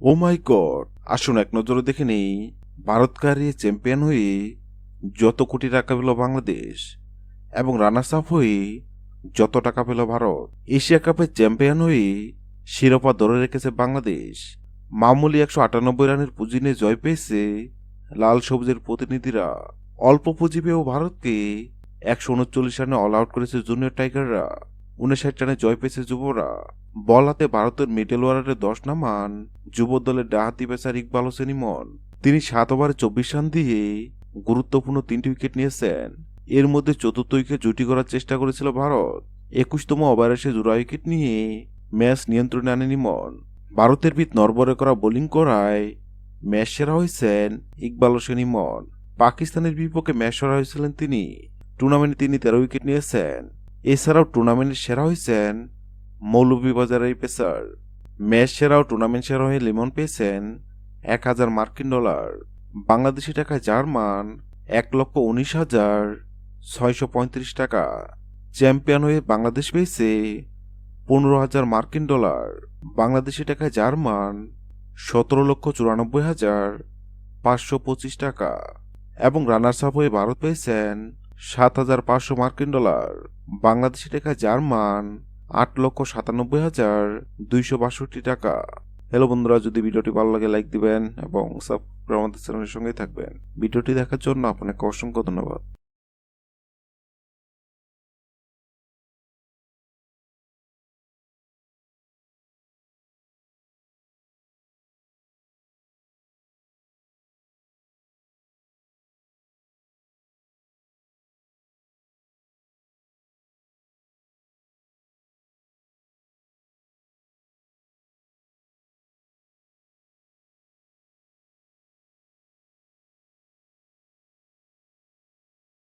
ও মাই god, আসুন এক নজরে দেখে নেই ভারতকে হারিয়ে চ্যাম্পিয়ন হয়ে যত কোটি টাকা পেল বাংলাদেশ এবং রানার্স আপ হয়ে যত টাকা পেল ভারত। এশিয়া কাপের চ্যাম্পিয়ন হয়ে শিরোপা ধরে রেখেছে বাংলাদেশ। মামুলি 198 রানের পুঁজি নিয়ে জয় পেয়েছে লাল সবুজের প্রতিনিধিরা। অল্প পুঁজি পেয়েও ভারতকে 139 রানে অল আউট করেছে জুনিয়র টাইগাররা। 59 রানে জয় পেয়েছে যুবরা। বল হাতে ভারতের মিডল অর্ডারে 10 নামান যুব দলের ডাহাতি পেসার ইকবাল হোসেন ইমন। তিনি 7 ওভারে 24 রান দিয়ে গুরুত্বপূর্ণ 3টি উইকেট নিয়েছেন। এর মধ্যে চতুর্থ উইকেট জুটি করার চেষ্টা করেছিল ভারত। 21তম ওভারে সে জোড়া উইকেট নিয়ে ম্যাচ নিয়ন্ত্রণে আনেন ইমন। ভারতের ভিত নড়বড়ে করা বোলিং করায় ম্যাচ সেরা হয়েছেন ইকবাল হোসেন ইমন। পাকিস্তানের বিপক্ষে ম্যাচ সেরা হয়েছিলেন তিনি। টুর্নামেন্টে তিনি 13 উইকেট নিয়েছেন। এছাড়াও টুর্নামেন্টের সেরা হয়েছেন মৌলভীবাজারের এই পেসার। ম্যাচ সেরা ও টুর্নামেন্ট সেরা হয়ে লিমন পেয়েছেন 1000 মার্কিন ডলার, বাংলাদেশি টাকায় যার মান 1,19,635 টাকা। চ্যাম্পিয়ন হয়ে বাংলাদেশ পেয়েছে 15,000 মার্কিন ডলার, বাংলাদেশি টাকায় যার মান 17,94,525 টাকা। এবং রানার্স আপ হয়ে ভারত পেয়েছেন 7,500 মার্কিন ডলার, বাংলাদেশি টাকায় যার মান 8,97,262 টাকা। হ্যালো বন্ধুরা, যদি ভিডিওটি ভালো লাগে লাইক দিবেন এবং সাবস্ক্রাইব আমাদের চ্যানেলের সঙ্গেই থাকবেন। ভিডিওটি দেখার জন্য আপনাকে অসংখ্য ধন্যবাদ।